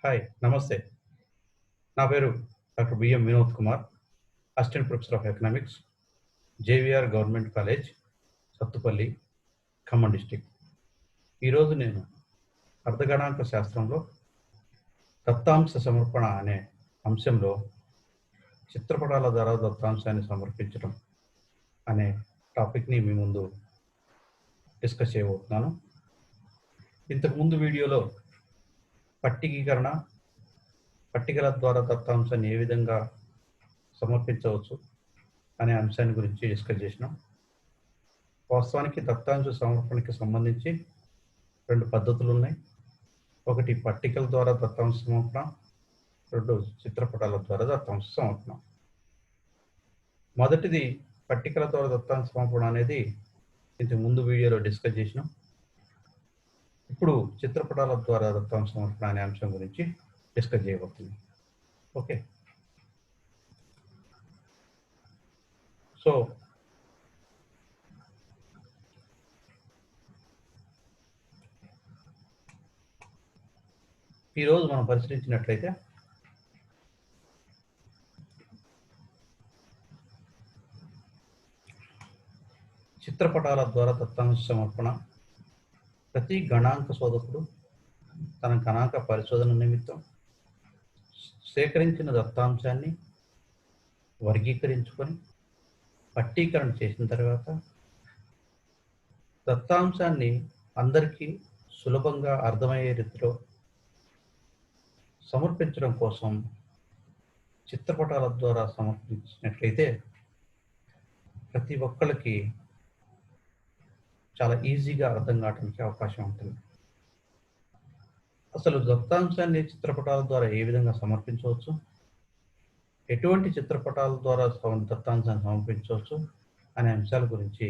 Hi నమస్తే. నా పేరు doctor BM Vinod Kumar, assistant professor of economics, JVR government college, Sathupalli, Khammam district. ఈరోజు నేను అర్ధగణాంక శాస్త్రంలో దత్తాంశ సమర్పణ అనే అంశంలో చిత్రపటాల ద్వారా దత్తాంశాన్ని సమర్పించడం అనే టాపిక్ని మీ ముందు డిస్కస్ చేయబోతున్నాను. ఇంతకుముందు వీడియోలో పట్టికల ద్వారా దత్తాంశాన్ని ఏ విధంగా సమర్పించవచ్చు అనే అంశాన్ని గురించి డిస్కస్ చేసినాం. వాస్తవానికి దత్తాంశ సమర్పణకి సంబంధించి 2 పద్ధతులు ఉన్నాయి. ఒకటి పట్టికల ద్వారా దత్తాంశ సమర్పణ, 2 చిత్రపటాల ద్వారా దత్తాంశ సమర్పణ. మొదటిది పట్టికల ద్వారా దత్తాంశ సమర్పణ అనేది ఇంతకు ముందు వీడియోలో డిస్కస్ చేసినాం. ఇప్పుడు చిత్రపటాల ద్వారా దత్తాంశ సమర్పణ అనే అంశం గురించి డిస్కస్ చేయబోతుంది. ఓకే, సో ఈరోజు మనం పరిశీలించినట్లయితే చిత్రపటాల ద్వారా దత్తాంశ సమర్పణ ప్రతి గణాంక శోధకుడు తన గణాంక పరిశోధన నిమిత్తం సేకరించిన దత్తాంశాన్ని వర్గీకరించుకొని పట్టీకరణ చేసిన తర్వాత దత్తాంశాన్ని అందరికీ సులభంగా అర్థమయ్యే రీతిలో సమర్పించడం కోసం చిత్రపటాల ద్వారా సమర్పించినట్లయితే ప్రతి ఒక్కరికి చాలా ఈజీగా అర్థం కావడానికి అవకాశం ఉంటుంది. అసలు దత్తాంశాన్ని చిత్రపటాల ద్వారా ఏ విధంగా సమర్పించవచ్చు, ఎటువంటి చిత్రపటాల ద్వారా దత్తాంశాన్ని సమర్పించవచ్చు అనే అంశాల గురించి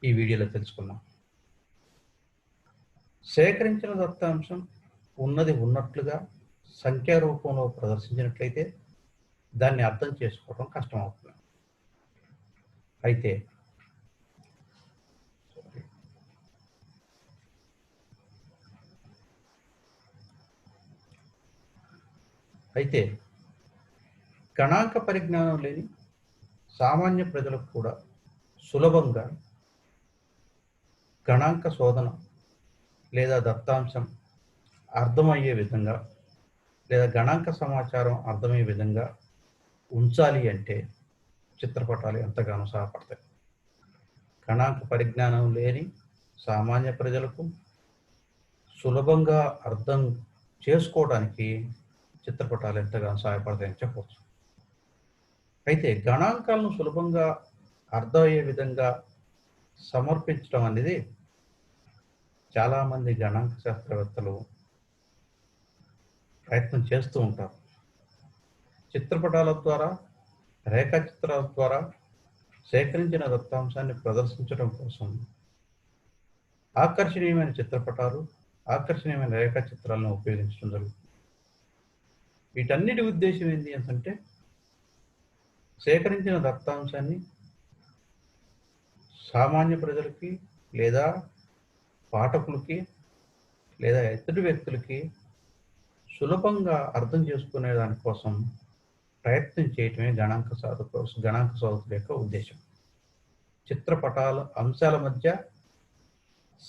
ఈ వీడియోలో తెలుసుకుందాం. సేకరించిన దత్తాంశం ఉన్నది ఉన్నట్లుగా సంఖ్యా రూపంలో ప్రదర్శించినట్లయితే దాన్ని అర్థం చేసుకోవడం కష్టమవుతుంది. అయితే గణాంక పరిజ్ఞానం లేని సామాన్య ప్రజలకు కూడా సులభంగా గణాంక శోధన లేదా దత్తాంశం అర్థమయ్యే విధంగా లేదా గణాంక సమాచారం అర్థమయ్యే విధంగా ఉంచాలి అంటే చిత్రపటాలు ఎంతగానో సహాయపడతాయి. గణాంక పరిజ్ఞానం లేని సామాన్య ప్రజలకు సులభంగా అర్థం చేసుకోవడానికి చిత్రపటాలు ఎంతగానో సహాయపడతాయని చెప్పవచ్చు. అయితే గణాంకాలను సులభంగా అర్థమయ్యే విధంగా సమర్పించడం అనేది చాలామంది గణాంక శాస్త్రవేత్తలు ప్రయత్నం చేస్తూ ఉంటారు. చిత్రపటాల ద్వారా, రేఖాచిత్రాల ద్వారా సేకరించిన దత్తాంశాన్ని ప్రదర్శించడం కోసం ఆకర్షణీయమైన చిత్రపటాలు, ఆకర్షణీయమైన రేఖాచిత్రాలను ఉపయోగించడం జరుగుతుంది. వీటన్నిటి ఉద్దేశం ఏంటి అంటే సేకరించిన దత్తాంశాన్ని సామాన్య ప్రజలకి లేదా పాఠకులకి లేదా ఇతర వ్యక్తులకి సులభంగా అర్థం చేసుకునే దానికోసం ప్రయత్నం చేయటమే గణాంక శోధకుల యొక్క ఉద్దేశం. చిత్రపటాల అంశాల మధ్య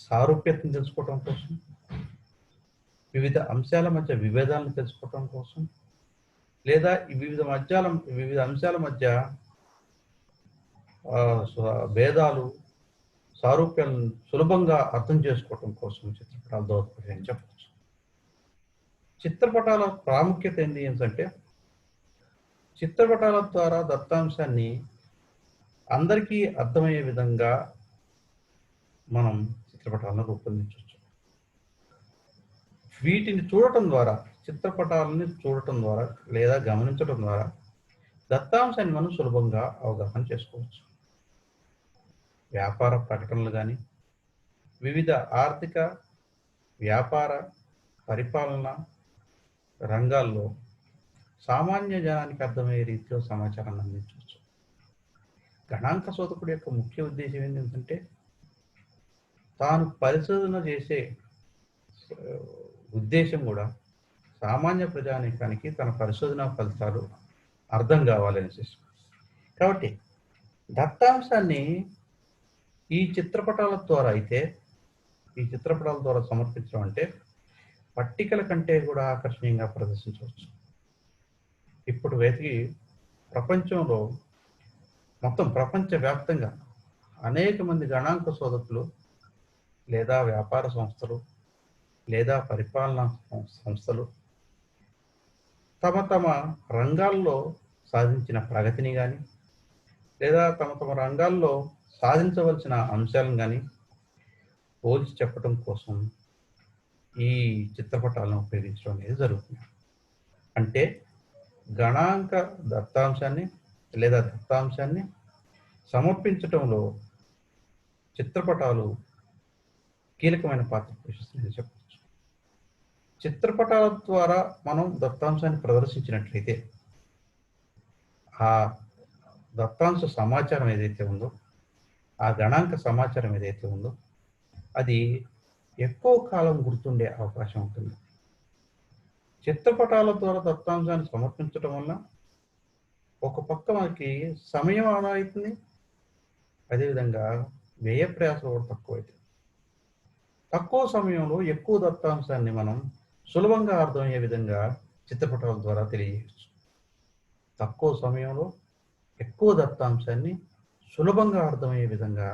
సారూప్యతను తెలుసుకోవటం కోసం, వివిధ అంశాల మధ్య విభేదాలను తెలుసుకోవటం కోసం, లేదా వివిధ అంశాల మధ్య భేదాలు, సారూప్యాలను సులభంగా అర్థం చేసుకోవటం కోసం చిత్రపటాలు దోహదపడతాయని చెప్పవచ్చు. చిత్రపటాల ప్రాముఖ్యత ఏంటి అంటే చిత్రపటాల ద్వారా దత్తాంశాన్ని అందరికీ అర్థమయ్యే విధంగా మనం చిత్రపటాలను రూపొందించవచ్చు. వీటిని చూడటం ద్వారా, చిత్రపటాలని చూడటం ద్వారా లేదా గమనించడం ద్వారా దత్తాంశాన్ని మనం సులభంగా అవగాహన చేసుకోవచ్చు. వ్యాపార ప్రకటనలు కానీ, వివిధ ఆర్థిక, వ్యాపార, పరిపాలన రంగాల్లో సామాన్య జనానికి అర్థమయ్యే రీతిలో సమాచారాన్ని అందించవచ్చు. గణాంక శోధకుడి యొక్క ముఖ్య ఉద్దేశం ఏంటంటే తాను పరిశోధన చేసే ఉద్దేశం కూడా సామాన్య ప్రజానీకానికి తన పరిశోధనా ఫలితాలు అర్థం కావాలనేసి. కాబట్టి దత్తాంశాన్ని ఈ చిత్రపటాల ద్వారా సమర్పించడం అంటే పట్టికల కంటే కూడా ఆకర్షణీయంగా ప్రదర్శించవచ్చు. ఇప్పుడు ప్రపంచంలో మొత్తం ప్రపంచవ్యాప్తంగా అనేక మంది గణాంక శోధకులు లేదా వ్యాపార సంస్థలు లేదా పరిపాలనా సంస్థలు తమ తమ రంగాల్లో సాధించిన ప్రగతిని కానీ లేదా తమ రంగాల్లో సాధించవలసిన అంశాలను కానీ పోల్చి చెప్పడం కోసం ఈ చిత్రపటాలను ఉపయోగించడం అనేది జరుగుతుంది. అంటే గణాంక దత్తాంశాన్ని సమర్పించటంలో చిత్రపటాలు కీలకమైన పాత్ర పోషిస్తుందని చెప్పవచ్చు. చిత్రపటాల ద్వారా మనం దత్తాంశాన్ని ప్రదర్శించినట్లయితే ఆ దత్తాంశ సమాచారం ఏదైతే ఉందో, ఆ గణాంక సమాచారం ఏదైతే ఉందో అది ఎక్కువ కాలం గుర్తుండే అవకాశం ఉంటుంది. చిత్రపటాల ద్వారా దత్తాంశాన్ని సమర్పించడం వల్ల ఒక పక్క మనకి సమయం ఆదా అవుతుంది, అదేవిధంగా వ్యయ ప్రయాసం కూడా తక్కువ అవుతుంది. తక్కువ సమయంలో ఎక్కువ దత్తాంశాన్ని మనం సులభంగా అర్థమయ్యే విధంగా చిత్రపటాల ద్వారా తెలియజేయవచ్చు. తక్కువ సమయంలో ఎక్కువ దత్తాంశాన్ని సులభంగా అర్థమయ్యే విధంగా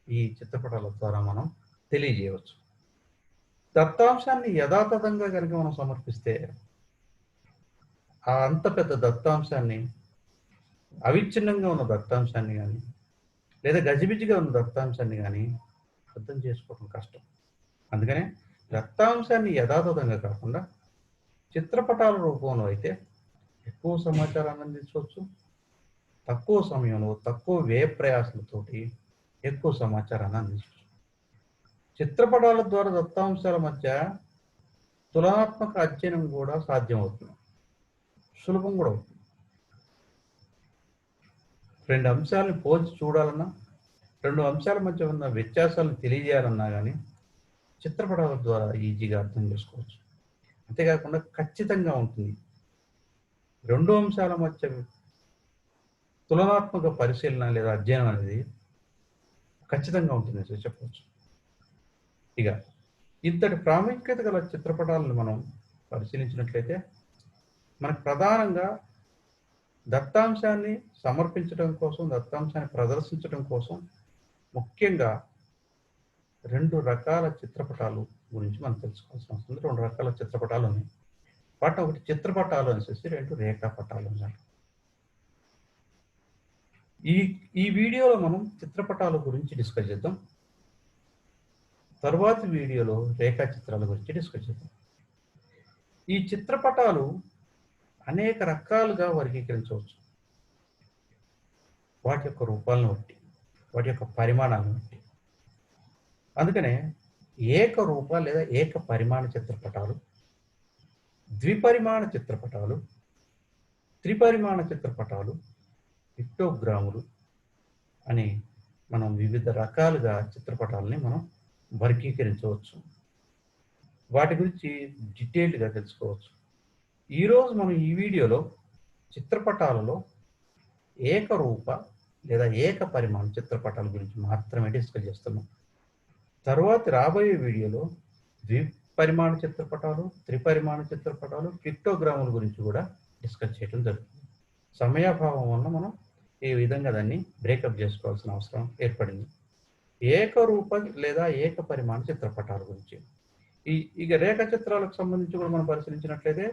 ఈ చిత్రపటాల ద్వారా మనం తెలియజేయవచ్చు. దత్తాంశాన్ని యథాతథంగా కనుక మనం సమర్పిస్తే ఆ అంత పెద్ద దత్తాంశాన్ని, అవిచ్ఛిన్నంగా ఉన్న దత్తాంశాన్ని కానీ లేదా గజిబిజిగా ఉన్న దత్తాంశాన్ని కానీ అర్థం చేసుకోవడం కష్టం. అందుకనే దత్తాంశాన్ని యథాతథంగా కాకుండా చిత్రపటాల రూపంలో అయితే ఎక్కువ సమాచారాన్ని అందించవచ్చు. తక్కువ సమయంలో తక్కువ వ్యయ ప్రయాసాలతోటి ఎక్కువ సమాచారాన్ని అందించవచ్చు. చిత్రపటాల ద్వారా దత్తాంశాల మధ్య తులనాత్మక అధ్యయనం కూడా సాధ్యమవుతుంది, సులభం కూడా అవుతుంది. రెండు అంశాలను పోల్చి చూడాలన్నా, రెండు అంశాల మధ్య ఉన్న వ్యత్యాసాలను తెలియజేయాలన్నా కానీ చిత్రపటాల ద్వారా ఈజీగా అర్థం చేసుకోవచ్చు. అంతేకాకుండా ఖచ్చితంగా ఉంటుంది. రెండు అంశాల మధ్య తులనాత్మక పరిశీలన లేదా అధ్యయనం అనేది ఖచ్చితంగా ఉంటుంది చెప్పవచ్చు. ఇక ఇంతటి ప్రాముఖ్యత గల చిత్రపటాలను మనం పరిశీలించినట్లయితే మనకు ప్రధానంగా దత్తాంశాన్ని సమర్పించడం కోసం, దత్తాంశాన్ని ప్రదర్శించడం కోసం ముఖ్యంగా రెండు రకాల చిత్రపటాలు గురించి మనం తెలుసుకోవాల్సిన అవసరం ఉంది. రెండు రకాల చిత్రపటాలు ఉన్నాయి. వాటిని ఒకటి చిత్రపటాలు అనేసి, రెండు రేఖాపటాలు ఉన్నాయి. ఈ వీడియోలో మనం చిత్రపటాల గురించి డిస్కస్ చేద్దాం. తరువాతి వీడియోలో రేఖా చిత్రాల గురించి డిస్కస్ చేద్దాం. ఈ చిత్రపటాలు అనేక రకాలుగా వర్గీకరించవచ్చు. వాటి యొక్క రూపాలను బట్టి, వాటి యొక్క పరిమాణాలను బట్టి. అందుకనే ఏకరూప లేదా ఏక పరిమాణ చిత్రపటాలు, ద్విపరిమాణ చిత్రపటాలు, త్రిపరిమాణ చిత్రపటాలు, పిక్టోగ్రాములు అని మనం వివిధ రకాలుగా చిత్రపటాలని మనం వర్గీకరించవచ్చు. వాటి గురించి డీటెయిల్డ్గా తెలుసుకోవచ్చు. ఈరోజు మనం ఈ వీడియోలో చిత్రపటాలలో ఏకరూప లేదా ఏక పరిమాణ చిత్రపటాల గురించి మాత్రమే డిస్కస్ చేస్తున్నాం. తరువాత రాబోయే వీడియోలో ద్విపరిమాణ చిత్రపటాలు, త్రిపరిమాణ చిత్రపటాలు, పిక్టోగ్రాముల గురించి కూడా డిస్కస్ చేయడం జరుగుతుంది. సమయాభావం వల్ల మనం ఈ విధంగా దాన్ని బ్రేకప్ చేసుకోవాల్సిన అవసరం ఏర్పడింది. ఏకరూప లేదా ఏక పరిమాణ చిత్రపటాల గురించి ఇక రేఖా చిత్రాలకు సంబంధించి కూడా మనం పరిశీలించినట్లయితే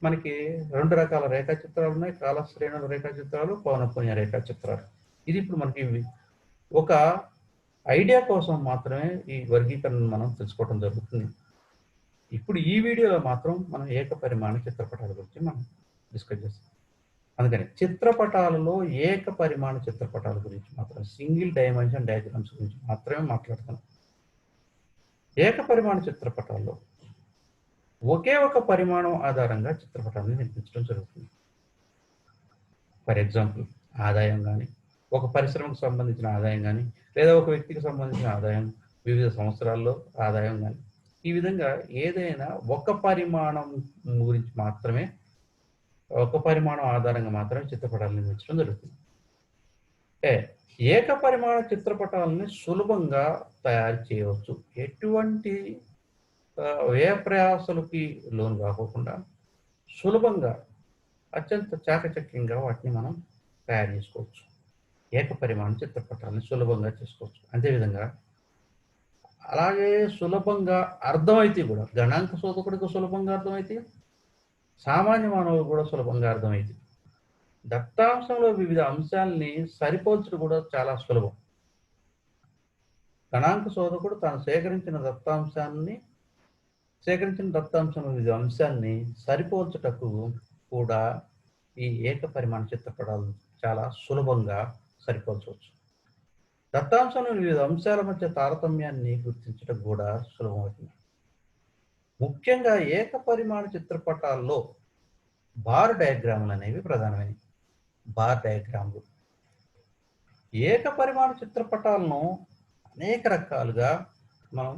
మనకి రెండు రకాల రేఖా చిత్రాలు ఉన్నాయి. కాలశ్రేణుల రేఖా చిత్రాలు, పౌనఃపున్య రేఖా చిత్రాలు. ఇది ఇప్పుడు మనకి ఒక ఐడియా కోసం మాత్రమే ఈ వర్గీకరణను మనం తెలుసుకోవడం జరుగుతుంది. ఇప్పుడు ఈ వీడియోలో మాత్రం మనం ఏక పరిమాణ చిత్రపటాల గురించి మనం డిస్కస్ చేస్తాం. అందుకని చిత్రపటాలలో ఏక పరిమాణ చిత్రపటాల గురించి మాత్రం, సింగిల్ డైమెన్షన్ డయాగ్రామ్స్ గురించి మాత్రమే మాట్లాడుతున్నాం. ఏక పరిమాణ చిత్రపటాల్లో ఒకే ఒక పరిమాణం ఆధారంగా చిత్రపటాలను నిర్మించడం జరుగుతుంది. ఫర్ ఎగ్జాంపుల్ ఆదాయం కానీ, ఒక పరిశ్రమకు సంబంధించిన ఆదాయం కానీ, లేదా ఒక వ్యక్తికి సంబంధించిన ఆదాయం, వివిధ సంవత్సరాల్లో ఆదాయం కానీ, ఈ విధంగా ఏదైనా ఒక పరిమాణం గురించి మాత్రమే, ఒక పరిమాణం ఆధారంగా మాత్రమే చిత్రపటాలు నిర్మించడం జరుగుతుంది. ఏ ఏకపరిమాణ చిత్రపటాలని సులభంగా తయారు చేయవచ్చు. ఎటువంటి వ్యయ ప్రయాసలకి లోను కాకోకుండా సులభంగా అత్యంత చాకచక్యంగా వాటిని మనం తయారు చేసుకోవచ్చు. ఏకపరిమాణ చిత్రపటాలని సులభంగా చేసుకోవచ్చు. అంతేవిధంగా అలాగే సులభంగా అర్థమైతే కూడా గణాంక శోధకుడికి సులభంగా అర్థమైతే, సామాన్య మానవులు కూడా సులభంగా అర్థమైతే, దత్తాంశంలో వివిధ అంశాలని సరిపోల్చడం కూడా చాలా సులభం. గణాంక శోధకుడు తాను సేకరించిన దత్తాంశంలో వివిధ అంశాన్ని సరిపోల్చుటకు కూడా ఈ ఏకపరిమాణ చిత్రపటాలు చాలా సులభంగా సరిపోల్చవచ్చు. దత్తాంశంలో వివిధ అంశాల మధ్య తారతమ్యాన్ని గుర్తించడం కూడా సులభమవుతుంది. ముఖ్యంగా ఏకపరిమాణ చిత్రపటాల్లో బార్ డయాగ్రాములు అనేవి ప్రధానమైనవి. బార్ డయాగ్రాములు ఏకపరిమాణ చిత్రపటాలను అనేక రకాలుగా మనం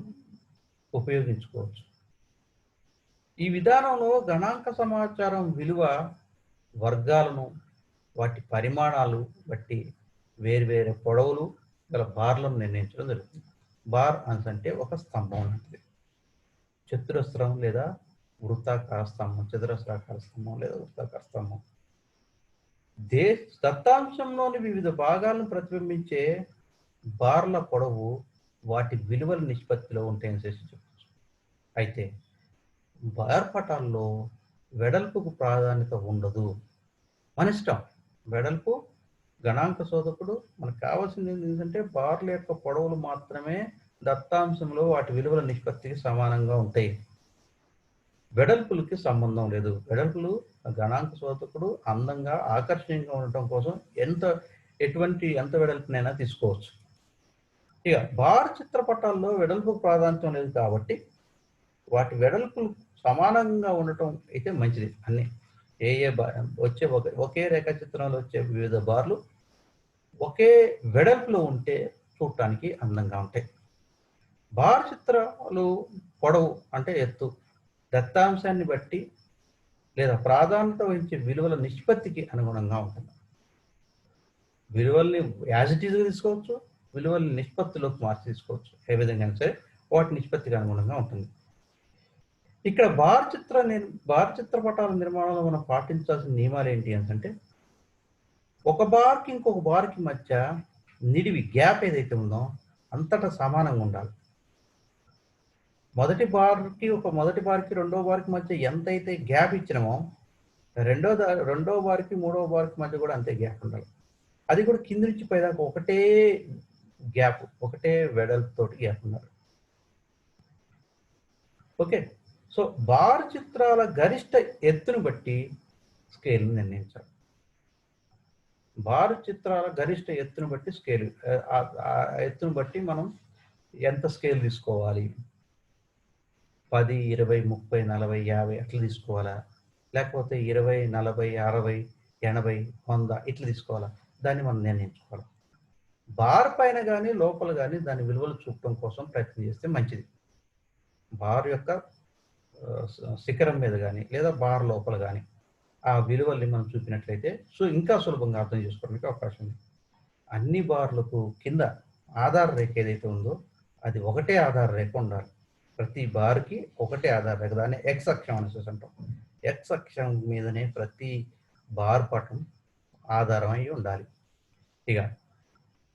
ఉపయోగించుకోవచ్చు. ఈ విధానంలో గణాంక సమాచారం విలువ వర్గాలను, వాటి పరిమాణాలు బట్టి వేర్వేరు పొడవులు గల బార్లను నిర్ణయించడం జరుగుతుంది. బార్ అంటే ఒక స్తంభం లాంటిది. చతురస్రం లేదా వృత్తాకార స్తంభం, చతురస్రాకార స్తంభం లేదా వృత్తాకార స్తంభం. దత్తాంశంలోని వివిధ భాగాలను ప్రతిబింబించే బార్ల పొడవు వాటి విలువల నిష్పత్తిలో ఉంటాయని చెప్పచ్చు. అయితే బార్ పటాల్లో వెడల్పుకు ప్రాధాన్యత ఉండదు. మన ఇష్టం. వెడల్పు గణాంక శోధకుడు మనకు కావాల్సింది ఏంటంటే బార్ల యొక్క పొడవులు మాత్రమే దత్తాంశంలో వాటి విలువల నిష్పత్తికి సమానంగా ఉంటాయి. వెడల్పులకి సంబంధం లేదు. వెడల్పులు గణాంక శోధకుడు అందంగా ఆకర్షణీయంగా ఉండటం కోసం ఎంత వెడల్పునైనా తీసుకోవచ్చు. ఇక బార్ చిత్రపటాల్లో వెడల్పు ప్రాధాన్యత లేదు కాబట్టి వాటి వెడల్పులు సమానంగా ఉండటం అయితే మంచిది. అన్ని వచ్చే ఒకే రేఖాచిత్రంలో వచ్చే వివిధ బార్లు ఒకే వెడల్పులో ఉంటే చూడటానికి అందంగా ఉంటాయి. బార్ చిత్రాలు పొడవు అంటే ఎత్తు దత్తాంశాన్ని బట్టి లేదా ప్రాధాన్యత వహించే విలువల నిష్పత్తికి అనుగుణంగా ఉంటుంది. విలువల్ని యాజ్ ఇట్ ఈజ్గా తీసుకోవచ్చు, విలువల్ని నిష్పత్తిలోకి మార్చి తీసుకోవచ్చు. ఏ విధంగా సరే వాటి నిష్పత్తికి అనుగుణంగా ఉంటుంది. ఇక్కడ బార్ చిత్రపటాల నిర్మాణంలో మనం పాటించాల్సిన నియమాలు ఏంటి అంటే, ఒక బార్కి ఇంకొక బార్కి మధ్య నిడివి గ్యాప్ ఏదైతే ఉందో అంతటా సమానంగా ఉండాలి. మొదటి బార్కి రెండో బార్కి మధ్య ఎంతైతే గ్యాప్ ఇచ్చినామో రెండో బార్కి మూడో బార్కి మధ్య కూడా అంతే గ్యాప్ ఉండాలి. అది కూడా కింది నుంచి పైదాకా ఒకటే గ్యాప్, ఒకటే వెడల్పుతోటి గ్యాప్ ఉండాలి. ఓకే. సో బార్ చిత్రాల గరిష్ట ఎత్తును బట్టి స్కేల్ని నిర్ణయించాలి. బార్ చిత్రాల గరిష్ట ఎత్తును బట్టి ఎత్తును బట్టి మనం ఎంత స్కేల్ తీసుకోవాలి? 10, 20, 30, 40, 50 అట్లా తీసుకోవాలా? లేకపోతే 20, 40, 60, 80, 100 ఇట్లా తీసుకోవాలా? దాన్ని మనం నిర్ణయించుకోవాలి. బార్ పైన కానీ లోపల కానీ దాని విలువలు చూపడం కోసం ప్రయత్నం చేస్తే మంచిది. బార్ యొక్క శిఖరం మీద కానీ లేదా బార్ లోపల కానీ ఆ విలువల్ని మనం చూపినట్లయితే ఇంకా సులభంగా అర్థం చేసుకోవడానికి అవకాశం ఉంది. అన్ని బార్లకు కింద ఆధార రేఖ ఏదైతే ఉందో అది ఒకటే ఆధార రేఖ ఉండాలి. ప్రతి బార్కి ఒకటే ఆధార రేఖ, దాన్ని ఎక్స్ అక్షం అనేసి అంటాం. ఎక్స్ అక్షం మీదనే ప్రతి బార్ పటం ఆధారం అయి ఉండాలి. ఇక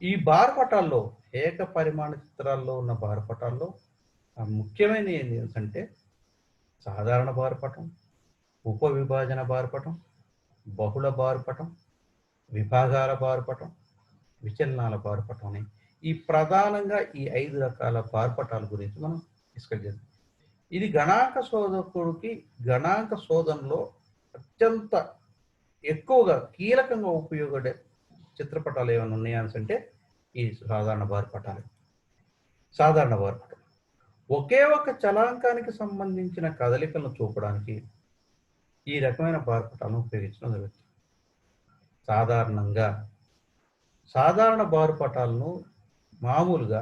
ఈ బార్ పటాల్లో ఏకపరిమాణ చిత్రాల్లో ఉన్న బార్ పటాల్లో ముఖ్యమైన ఏంటంటే సాధారణ బారుపటం, ఉపవిభాజన బారుపటం, బహుళ బారుపటం, విభాగాల బారుపటం, విచలనాల బారుపటం అని ఈ ప్రధానంగా ఈ 5 రకాల బారుపటాల గురించి మనం డిస్కస్ చేద్దాం. ఇది గణాంక శోధకుడికి గణాంక శోధనలో అత్యంత ఎక్కువగా కీలకంగా ఉపయోగపడే చిత్రపటాలు ఏమైనా ఉన్నాయా అంటే ఈ సాధారణ బారుపటాలు. సాధారణ బారుపటం ఒకే ఒక చలాంకానికి సంబంధించిన కదలికలను చూపడానికి ఈ రకమైన బారుపటాలను ఉపయోగించడం జరుగుతుంది. సాధారణ బారుపటాలను మామూలుగా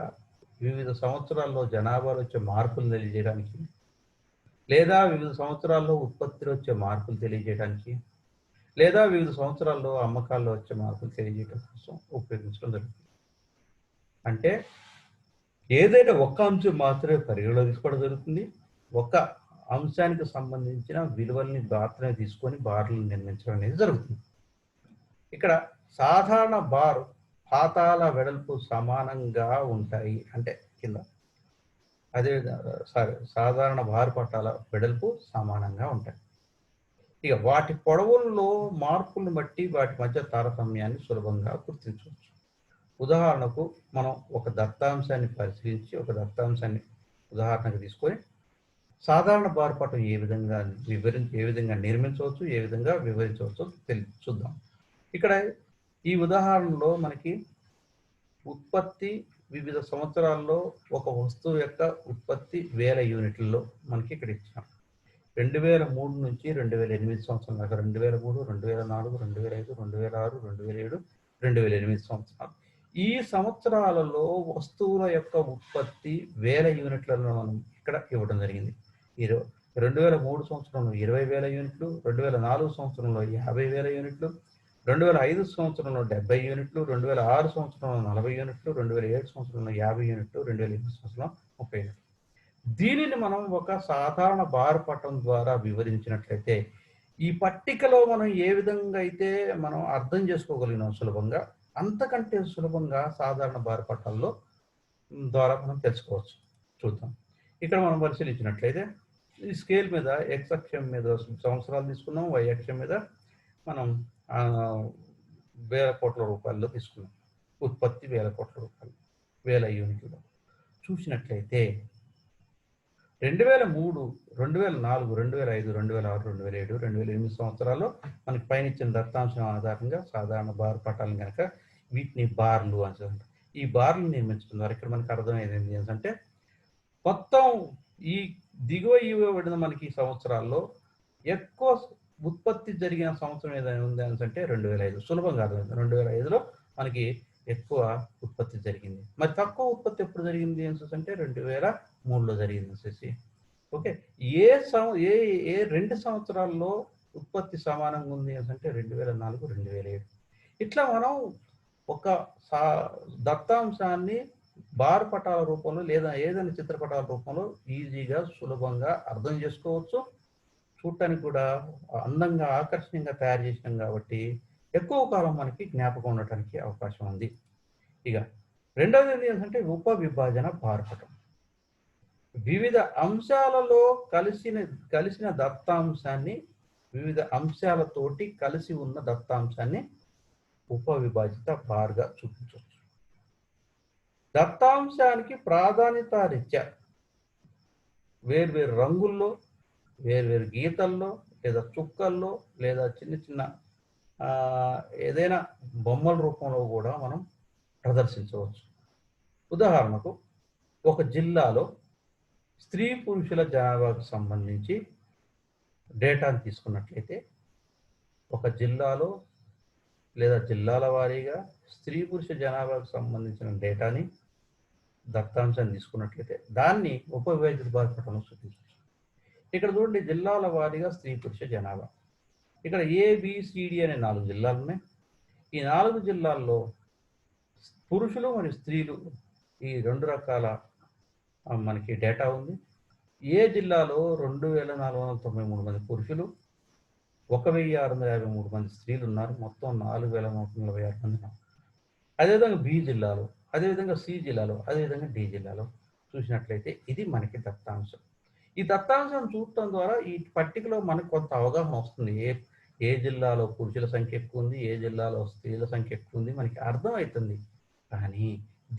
వివిధ సంవత్సరాల్లో జనాభాలో వచ్చే మార్పులు తెలియజేయడానికి, లేదా వివిధ సంవత్సరాల్లో ఉత్పత్తిలో వచ్చే మార్పులు తెలియజేయడానికి, లేదా వివిధ సంవత్సరాల్లో అమ్మకాల్లో వచ్చే మార్పులు తెలియజేయడం కోసం ఉపయోగించడం జరుగుతుంది. అంటే ఏదైనా ఒక్క అంశం మాత్రమే పరిగణలో తీసుకోవడం జరుగుతుంది. ఒక అంశానికి సంబంధించిన విలువల్ని మాత్రమే తీసుకొని బార్లను నిర్మించడం అనేది జరుగుతుంది. ఇక్కడ సాధారణ బార్ పాతాల వెడల్పు సమానంగా ఉంటాయి. అంటే కింద సాధారణ బార్ పటాల వెడల్పు సమానంగా ఉంటాయి. ఇక వాటి పొడవుల్లో మార్పులను బట్టి వాటి మధ్య తారతమ్యాన్ని సులభంగా గుర్తించవచ్చు. ఉదాహరణకు మనం ఒక దత్తాంశాన్ని పరిశీలించి ఒక దత్తాంశాన్ని ఉదాహరణకు తీసుకొని సాధారణ బార్ పటం ఏ విధంగా నిర్మించవచ్చు, ఏ విధంగా వివరించవచ్చో చూద్దాం. ఇక్కడ ఈ ఉదాహరణలో మనకి ఉత్పత్తి వివిధ సంవత్సరాల్లో ఒక వస్తువు యొక్క ఉత్పత్తి 1000 యూనిట్లలో మనకి ఇక్కడ ఇచ్చాం. 2003 నుంచి 2008 సంవత్సరం దాకా 2003, 2004, 2005, 2006, 2007, 2008 సంవత్సరాలు. ఈ సంవత్సరాలలో వస్తువుల యొక్క ఉత్పత్తి 1000 యూనిట్లలో మనం ఇక్కడ ఇవ్వడం జరిగింది. 2003 సంవత్సరంలో 20,000 యూనిట్లు, 2004 సంవత్సరంలో 50,000 యూనిట్లు, 2005 సంవత్సరంలో 70 యూనిట్లు, 2006 సంవత్సరంలో 40 యూనిట్లు, 2007 సంవత్సరంలో 50 యూనిట్లు, 2008 సంవత్సరంలో 30 యూనిట్లు. దీనిని మనం ఒక సాధారణ బార్ పటం ద్వారా వివరించినట్లయితే ఈ పట్టికలో మనం ఏ విధంగా అయితే మనం అర్థం చేసుకోగలిగినాం సులభంగా, అంతకంటే సులభంగా సాధారణ బార్ పటాల్లో ద్వారా మనం తెలుసుకోవచ్చు. చూద్దాం. ఇక్కడ మనం పరిశీలించినట్లయితే ఈ స్కేల్ మీద x అక్షం మీద సంవత్సరాలు తీసుకున్నాం, y అక్షం మీద మనం 1000 కోట్ల రూపాయల్లో తీసుకున్నాం. ఉత్పత్తి 1000 కోట్ల రూపాయలు 1000 యూనిట్లు. చూసినట్లయితే 2003, 2004, 2005, 2006, 2007, 2008 సంవత్సరాల్లో మనకి పైన ఇచ్చిన దత్తాంశం ఆధారంగా సాధారణ బార్ పటాలను కనుక వీటిని బార్లు అంటారు. ఈ బార్లు నిర్మించడం ద్వారా ఇక్కడ మనకు అర్థమయ్యేది ఏంటంటే మొత్తం ఈ దిగువ ఇవ్వబడిన మనకి సంవత్సరాల్లో ఎక్కువ ఉత్పత్తి జరిగిన సంవత్సరం ఏదైనా ఉంది అంటే 2005. సులభంగా అర్థమైంది. 2005లో మనకి ఎక్కువ ఉత్పత్తి జరిగింది. మరి తక్కువ ఉత్పత్తి ఎప్పుడు జరిగింది అంటే 2003లో జరిగింది వచ్చేసి. ఓకే. ఏ 2 సంవత్సరాల్లో ఉత్పత్తి సమానంగా ఉంది అంటే 2004, 2007. ఇట్లా మనం ఒక దత్తాంశాన్ని బార్ పటాల రూపంలో లేదా ఏదైనా చిత్రపటాల రూపంలో ఈజీగా సులభంగా అర్థం చేసుకోవచ్చు. చూడటానికి కూడా అందంగా ఆకర్షణీయంగా తయారు చేసినాం కాబట్టి ఎక్కువ కాలం మనకి జ్ఞాపకం ఉండటానికి అవకాశం ఉంది. ఇక రెండవది ఏంటంటే ఉప విభాజన బార్ పటం. వివిధ అంశాలలో కలిసిన దత్తాంశాన్ని, వివిధ అంశాలతోటి కలిసి ఉన్న దత్తాంశాన్ని ఉప విభాజిత బార్గా చూపించవచ్చు. దత్తాంశానికి ప్రాధాన్యత రీత్యా వేర్వేరు రంగుల్లో, వేర్వేరు గీతల్లో, లేదా చుక్కల్లో, లేదా చిన్న చిన్న ఏదైనా బొమ్మల రూపంలో కూడా మనం ప్రదర్శించవచ్చు. ఉదాహరణకు ఒక జిల్లాలో స్త్రీ పురుషుల జనాభాకు సంబంధించి డేటాను తీసుకున్నట్లయితే ఒక జిల్లాలో లేదా జిల్లాల వారీగా స్త్రీ పురుష జనాభాకు సంబంధించిన డేటాని దత్తాంశాన్ని తీసుకున్నట్లయితే దాన్ని ఉప విభాజిత బార్ పటంలో చూపించవచ్చు. ఇక్కడ చూడండి, జిల్లాల వారీగా స్త్రీ పురుష జనాభా. ఇక్కడ ABCD అనే 4 జిల్లాలు ఉన్నాయి. ఈ 4 జిల్లాల్లో పురుషులు మరియు స్త్రీలు ఈ 2 రకాల మనకి డేటా ఉంది. ఏ జిల్లాలో 2493 మంది పురుషులు, 1653 మంది స్త్రీలు ఉన్నారు. మొత్తం 4146 మంది ఉన్నారు. అదేవిధంగా B జిల్లాలో, అదేవిధంగా C జిల్లాలో, అదేవిధంగా D జిల్లాలో చూసినట్లయితే ఇది మనకి దత్తాంశం. ఈ దత్తాంశం చూడటం ద్వారా ఈ పట్టికలో మనకు కొంత అవగాహన వస్తుంది. ఏ జిల్లాలో పురుషుల సంఖ్య ఎక్కువ ఉంది, ఏ జిల్లాలో స్త్రీల సంఖ్య ఎక్కువ ఉంది మనకి అర్థం అవుతుంది. కానీ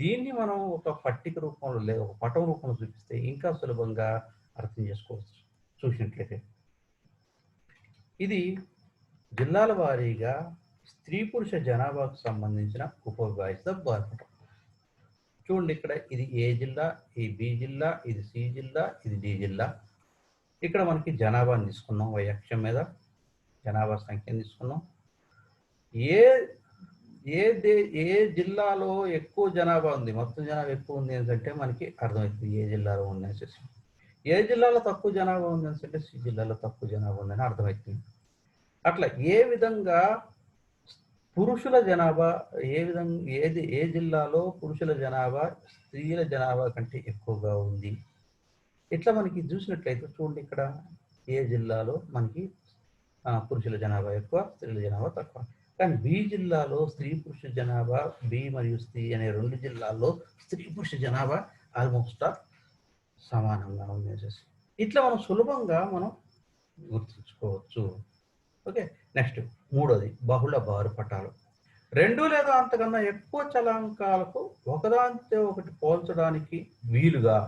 దీన్ని మనం ఒక పట్టిక రూపంలో లేదా ఒక పటం రూపంలో చూపిస్తే ఇంకా సులభంగా అర్థం చేసుకోవచ్చు. చూసినట్లయితే ఇది జిల్లాల వారీగా స్త్రీ పురుష జనాభాకు సంబంధించిన ఉప విభాజిత బార్ పటం. చూడండి, ఇక్కడ ఇది A జిల్లా, ఇది B జిల్లా, ఇది C జిల్లా, ఇది D జిల్లా. ఇక్కడ మనకి జనాభాని తీసుకున్నాం, y అక్షం మీద జనాభా సంఖ్యను తీసుకున్నాం. ఏ ఏ జిల్లాలో ఎక్కువ జనాభా ఉంది, మొత్తం జనాభా ఎక్కువ ఉంది అంటే మనకి అర్థమవుతుంది ఏ జిల్లాలో ఉంది అనేసి. ఏ జిల్లాలో తక్కువ జనాభా ఉంది అంటే సి జిల్లాలో తక్కువ జనాభా ఉందని అర్థమవుతుంది. అట్లా ఏ విధంగా పురుషుల జనాభా ఏ జిల్లాలో పురుషుల జనాభా స్త్రీల జనాభా కంటే ఎక్కువగా ఉంది. ఇట్లా మనకి చూసినట్లయితే చూడండి, ఇక్కడ ఏ జిల్లాలో మనకి పురుషుల జనాభా ఎక్కువ, స్త్రీల జనాభా తక్కువ. కానీ బి జిల్లాలో స్త్రీ పురుష జనాభా, బి మరియు స్త్రీ అనే 2 జిల్లాల్లో స్త్రీ పురుష జనాభా ఆల్మోస్ట్ సమానంగా ఉండేసేసి ఇట్లా మనం సులభంగా మనం గుర్తుంచుకోవచ్చు. ఓకే, నెక్స్ట్ మూడోది బహుళ బారు పటాలు. 2 లేదా అంతకన్నా ఎక్కువ చలాంకాలకు ఒకదానితో ఒకటి పోల్చడానికి వీలుగా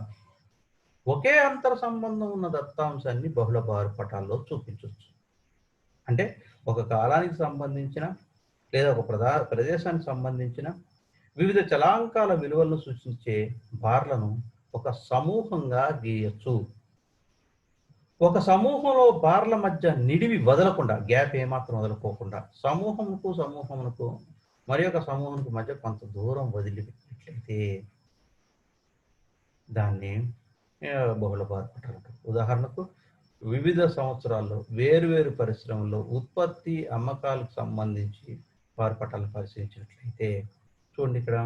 ఒకే అంతర సంబంధం ఉన్న దత్తాంశాన్ని బహుళ బారు పటాల్లో చూపించవచ్చు. అంటే ఒక కాలానికి సంబంధించిన లేదా ఒక ప్రదేశానికి సంబంధించిన వివిధ చలాంకాల విలువలను సూచించే బార్లను ఒక సమూహంగా గీయచ్చు. ఒక సమూహంలో బార్ల మధ్య నిడివి వదలకుండా, గ్యాప్ ఏమాత్రం వదలకోకుండా సమూహమునకు మరి ఒక సమూహానికి మధ్య కొంత దూరం వదిలిపెట్టినట్లయితే దాన్ని బహుళ బార్ పటాలు అంటారు. ఉదాహరణకు వివిధ సంవత్సరాల్లో వేరువేరు పరిశ్రమల్లో ఉత్పత్తి అమ్మకాలకు సంబంధించి బార్ పటాలను పరిశీలించినట్లయితే చూడండి, ఇక్కడ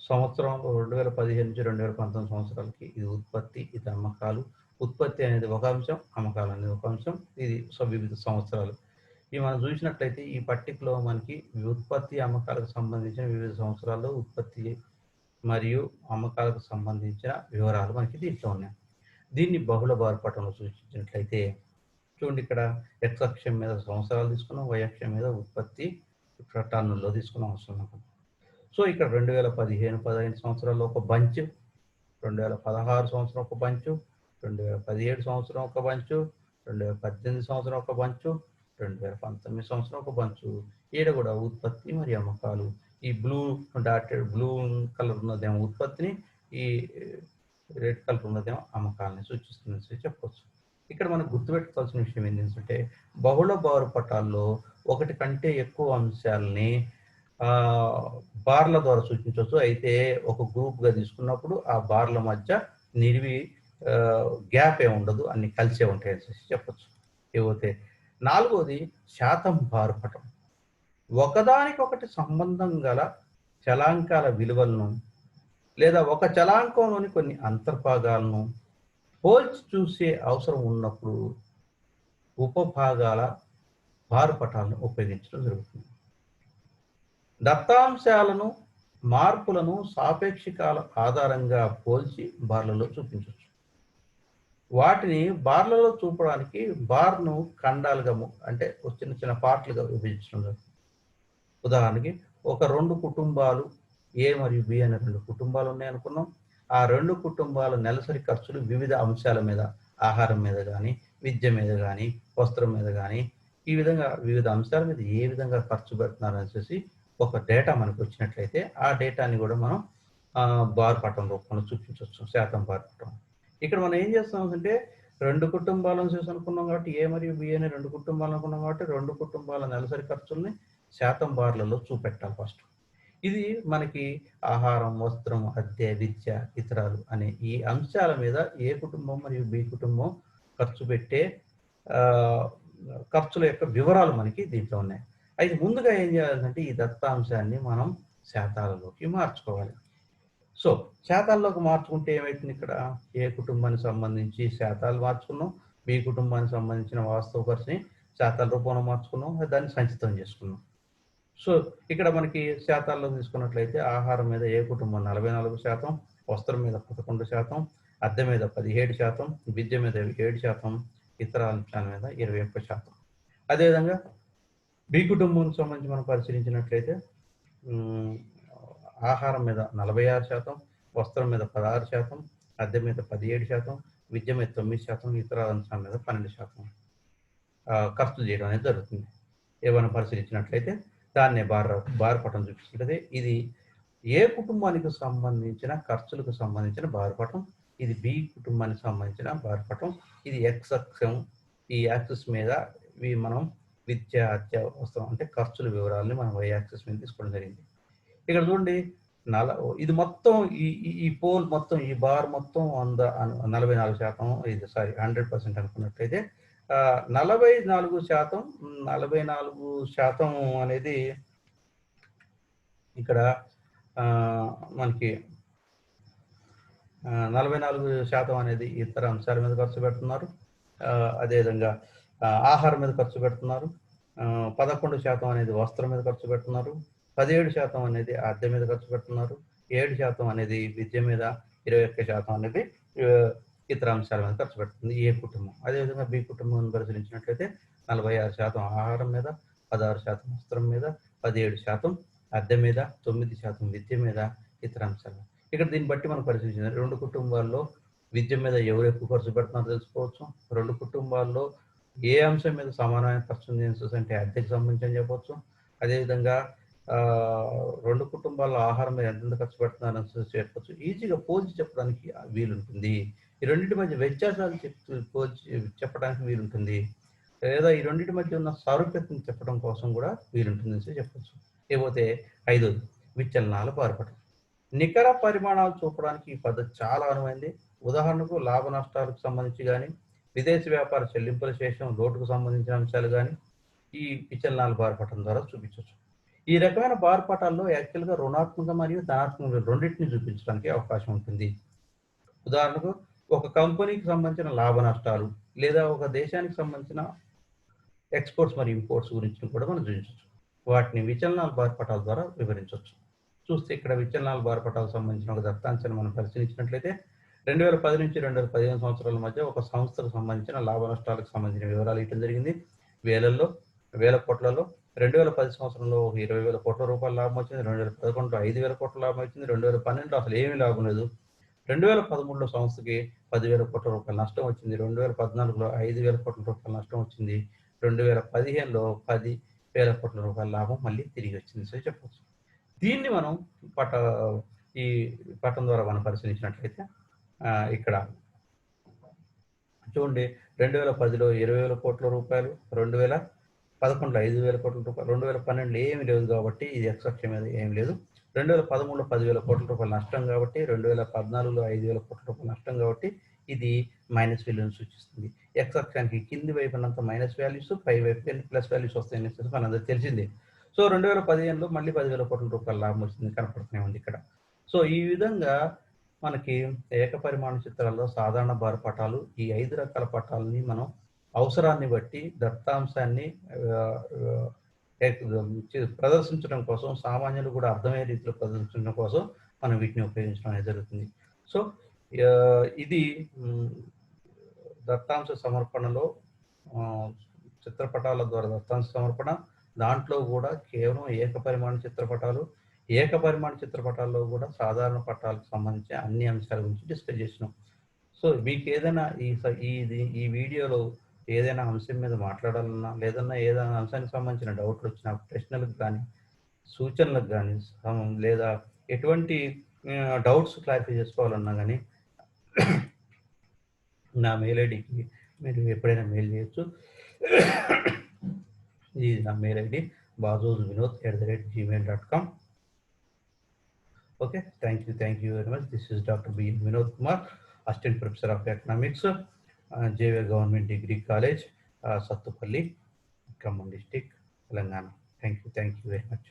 సంవత్సరం 2015 నుంచి 2019 సంవత్సరాలకి ఇది ఉత్పత్తి, ఇది అమ్మకాలు. ఉత్పత్తి అనేది ఒక అంశం, అమ్మకాలు అనేది ఒక అంశం. ఇది వివిధ సంవత్సరాలు. ఇవి మనం చూసినట్లయితే ఈ పట్టికలో మనకి ఉత్పత్తి అమ్మకాలకు సంబంధించిన వివిధ సంవత్సరాల్లో ఉత్పత్తి మరియు అమ్మకాలకు సంబంధించిన వివరాలు మనకి దీంట్లో ఉన్నాయి. దీన్ని బహుళ బార్ పటంలో సూచించినట్లయితే చూడండి, ఇక్కడ ఎక్స్ అక్షం మీద సంవత్సరాలు తీసుకున్నాం, వై అక్షం మీద ఉత్పత్తి టన్నుల్లో తీసుకున్నాం అవసరం. సో ఇక్కడ 2015-16 సంవత్సరాల్లో ఒక బంచ్, 2016 సంవత్సరం ఒక బంచు, 2017 సంవత్సరం ఒక బంచు, 2018 సంవత్సరం ఒక బంచు, 2019 సంవత్సరం ఒక బంచు. ఈడ కూడా ఉత్పత్తి మరియు అమ్మకాలు. ఈ బ్లూ కలర్ ఉన్నదేమో ఉత్పత్తిని, ఈ రెడ్ కలర్ ఉన్నదేమో అమ్మకాలని సూచిస్తుందని చెప్పవచ్చు. ఇక్కడ మనం గుర్తుపెట్టుకోవాల్సిన విషయం ఏంటంటే బహుళ బారు పటాల్లో ఒకటి కంటే ఎక్కువ అంశాలని బార్ల ద్వారా సూచించవచ్చు. అయితే ఒక గ్రూప్గా తీసుకున్నప్పుడు ఆ బార్ల మధ్య నిడివి గ్యాప్ ఏ ఉండదు, అన్ని కలిసే ఉంటాయని చెప్పచ్చు. ఇకపోతే నాలుగోది శాతం బారు పటం. ఒకదానికొకటి సంబంధం గల చలాంకాల విలువలను లేదా ఒక చలాంకంలోని కొన్ని అంతర్భాగాలను పోల్చి చూసే అవసరం ఉన్నప్పుడు ఉపభాగాల బారు పటాలను ఉపయోగించడం జరుగుతుంది. దత్తాంశాలను మార్పులను సాపేక్షికాల ఆధారంగా పోల్చి బార్లలో చూపించవచ్చు. వాటిని బార్లలో చూపడానికి బార్ను ఖండాలుగా అంటే చిన్న చిన్న పార్ట్లుగా విభజించడం జరుగుతుంది. ఉదాహరణకి ఒక 2 కుటుంబాలు ఏ మరియు బి అనే 2 కుటుంబాలు ఉన్నాయనుకున్నాం. ఆ 2 కుటుంబాల నెలసరి ఖర్చులు వివిధ అంశాల మీద, ఆహారం మీద కానీ, విద్య మీద కానీ, వస్త్రం మీద కానీ, ఈ విధంగా వివిధ అంశాల మీద ఏ విధంగా ఖర్చు పెడుతున్నారు అనేసి ఒక డేటా మనకు వచ్చినట్లయితే ఆ డేటాని కూడా మనం బార్ పటం రూపంలో చూపించవచ్చు, శాతం బార్ పటం. ఇక్కడ మనం ఏం చేస్తామంటే 2 కుటుంబాలను చూసి అనుకున్నాం కాబట్టి ఏ మరియు బి అనే 2 కుటుంబాలు అనుకున్నాం కాబట్టి 2 కుటుంబాల నెలసరి ఖర్చుల్ని శాతం బార్లలో చూపెట్టాలి ఫస్ట్. ఇది మనకి ఆహారం, వస్త్రం, అద్దె, విద్య, ఇతరాలు అనే ఈ అంశాల మీద ఏ కుటుంబం మరియు బి కుటుంబం ఖర్చు పెట్టే ఖర్చుల యొక్క వివరాలు మనకి దీంట్లో ఉన్నాయి. అయితే ముందుగా ఏం చేయాలంటే ఈ దత్తాంశాన్ని మనం శాతాలలోకి మార్చుకోవాలి. సో శాతాల్లోకి మార్చుకుంటే ఏమైతుంది, ఇక్కడ ఏ కుటుంబానికి సంబంధించి శాతాలు మార్చుకున్నాం, బి కుటుంబానికి సంబంధించిన వాస్తవ ఖర్చుని శాతాల రూపంలో మార్చుకున్నాం, దాన్ని సంచితం చేసుకున్నాం. సో ఇక్కడ మనకి శాతాల్లో తీసుకున్నట్లయితే ఆహారం మీద ఏ కుటుంబం 44%, వస్త్రం మీద 11%, అద్దె మీద 17%, విద్య మీద 7%, ఇతర అంశాల మీద 21%. అదేవిధంగా బి కుటుంబానికి సంబంధించి మనం పరిశీలించినట్లయితే ఆహారం మీద 46%, వస్త్రం మీద 16%, అద్దె మీద 17%, విద్య మీద 9%, ఇతర అంశాల మీద 12% ఖర్చు చేయడం అనేది జరుగుతుంది. ఏమైనా పరిశీలించినట్లయితే దాన్నే బార్ పటం చూపిస్తుంటది. ఇది ఏ కుటుంబానికి సంబంధించిన ఖర్చులకు సంబంధించిన బార్ పటం, ఇది బి కుటుంబానికి సంబంధించిన బార్ పటం. ఇది ఎక్స్ అక్షం, ఈ యాక్సిస్ మీద ఇవి మనం విద్య, అత్యవసరం అంటే ఖర్చుల వివరాలని మనం వై యాక్సిస్ మీద తీసుకోవడం జరిగింది. ఇక్కడ చూడండి నల ఇది మొత్తం ఈ పోల్ మొత్తం ఈ బార్ మొత్తం 44% ఇది సారీ 100% అనుకున్నట్లయితే 44% అనేది ఇక్కడ మనకి 44% అనేది ఇతర అంశాల మీద ఖర్చు పెడుతున్నారు. అదేవిధంగా ఆహారం మీద ఖర్చు పెడుతున్నారు. 11% అనేది వస్త్రం మీద ఖర్చు పెడుతున్నారు. 17% అనేది అద్దె మీద ఖర్చు పెడుతున్నారు. 7% అనేది విద్య మీద, 21% అనేది ఇతర అంశాల మీద ఖర్చు పెడుతుంది ఏ కుటుంబం. అదేవిధంగా బి కుటుంబం పరిశీలించినట్లయితే 46% ఆహారం మీద, 16% వస్త్రం మీద, 17% అద్దె మీద, 9% విద్య మీద, ఇతర అంశాలు. ఇక్కడ దీన్ని బట్టి మనం పరిశీలించాలి. 2 కుటుంబాల్లో విద్య మీద ఎవరు ఎక్కువ ఖర్చు పెడుతున్నారో తెలుసుకోవచ్చు. 2 కుటుంబాల్లో ఏ అంశం మీద సమానమైన ఖర్చు ఉంది అంటే అద్దెకి సంబంధించి అని చెప్పవచ్చు. అదేవిధంగా 2 కుటుంబాల్లో ఆహారం మీద ఎంత ఖర్చు పెడుతున్నారని చెప్పవచ్చు. ఈజీగా పోల్చి చెప్పడానికి వీలుంటుంది. ఈ రెండింటి మధ్య వ్యత్యాసాలు పోల్చి చెప్పడానికి వీలుంటుంది. లేదా ఈ రెండింటి మధ్య ఉన్న సారూప్యతను చెప్పడం కోసం కూడా వీలుంటుందని చెప్పవచ్చు. లేకపోతే 5ది విచలనాల బార్పటం. నికర పరిమాణాలు చూపడానికి ఈ పద్ధతి చాలా అనువైంది. ఉదాహరణకు లాభ నష్టాలకు సంబంధించి కానీ, విదేశీ వ్యాపార చెల్లింపుల శేషం, లోటుకు సంబంధించిన అంశాలు కానీ ఈ విచలనాల బార్పటం ద్వారా చూపించవచ్చు. ఈ రకమైన బార్పటాల్లో యాక్చువల్గా రుణాత్మక మరియు ధనాత్మక రెండింటిని చూపించడానికి అవకాశం ఉంటుంది. ఉదాహరణకు ఒక కంపెనీకి సంబంధించిన లాభ నష్టాలు లేదా ఒక దేశానికి సంబంధించిన ఎక్స్పోర్ట్స్ మరియు ఇంపోర్ట్స్ గురించి కూడా మనం చూపించవచ్చు. వాటిని విచలనాల బార్పటాల ద్వారా వివరించవచ్చు. చూస్తే ఇక్కడ విచలనాల బార్పటాలకు సంబంధించిన ఒక దత్తాంశాన్ని మనం పరిశీలించినట్లయితే 2010 నుంచి 2015 సంవత్సరాల మధ్య ఒక సంస్థకు సంబంధించిన లాభ నష్టాలకు సంబంధించిన వివరాలు ఇవ్వడం జరిగింది. వేల కోట్లలో 2010 సంవత్సరంలో 20,000 కోట్ల రూపాయల లాభం వచ్చింది. 2011లో 5,000 కోట్ల లాభం వచ్చింది. 2012లో అసలు ఏమీ లాభం లేదు. 2013లో సంస్థకి 10,000 కోట్ల రూపాయల నష్టం వచ్చింది. 2014లో 5,000 కోట్ల రూపాయల నష్టం వచ్చింది. 2015లో 10,000 కోట్ల రూపాయల లాభం మళ్ళీ తిరిగి వచ్చింది సో చెప్పవచ్చు. దీన్ని మనం ఈ పటం ద్వారా మనం పరిశీలించినట్లయితే ఇక్కడ చూడండి 2010లో 20,000 కోట్ల రూపాయలు, 2011లో 5,000 కోట్ల రూపాయలు, 2012లో ఏమి లేదు కాబట్టి ఇది ఎక్స్ అక్షం మీద ఏమి లేదు. 2013లో 10,000 కోట్ల రూపాయల నష్టం కాబట్టి, 2014లో 5,000 కోట్ల రూపాయల నష్టం కాబట్టి ఇది మైనస్ విలువను సూచిస్తుంది. ఎక్స్ అక్షానికి కింది వైపునంత మైనస్ వాల్యూస్, పై వైపు ప్లస్ వాల్యూస్ వస్తాయని మనందరికీ తెలిసింది. సో 2015లో మళ్ళీ 10,000 కోట్ల రూపాయల లాభం వచ్చింది కనపడుతూనే ఉంది ఇక్కడ. సో ఈ విధంగా మనకి ఏకపరిమాణ చిత్రాల్లో సాధారణ బార్పటాలు ఈ 5 రకాల పటాలని మనం అవసరాన్ని బట్టి దత్తాంశాన్ని ప్రదర్శించడం కోసం, సామాన్యులు కూడా అర్థమయ్యే రీతిలో ప్రదర్శించడం కోసం మనం వీటిని ఉపయోగించడం అనేది జరుగుతుంది. సో ఇది దత్తాంశ సమర్పణలో చిత్రపటాల ద్వారా దత్తాంశ సమర్పణ, దాంట్లో కూడా కేవలం ఏకపరిమాణ చిత్రపటాల్లో కూడా సాధారణ పటాలకు సంబంధించి అన్ని అంశాల గురించి డిస్కస్ చేసినాం. సో మీకు ఏదైనా ఈ వీడియోలో ఏదైనా అంశం మీద మాట్లాడాలన్నా, ఏదైనా అంశానికి సంబంధించిన డౌట్లు వచ్చినా, ప్రశ్నలకు కానీ, సూచనలకు కానీ, లేదా ఎటువంటి డౌట్స్ క్లారిఫై చేసుకోవాలన్నా కానీ నా మెయిల్ ఐడికి మీరు ఎప్పుడైనా మెయిల్ చేయొచ్చు. ఇది నా mail ID bazozvinod@gmail.com. Okay, thank you very much. This is Dr. B. Vinod Kumar, Assistant Professor of Economics, JV Government Degree College, Sattupalli, Khammam District, Telangana. Thank you very much.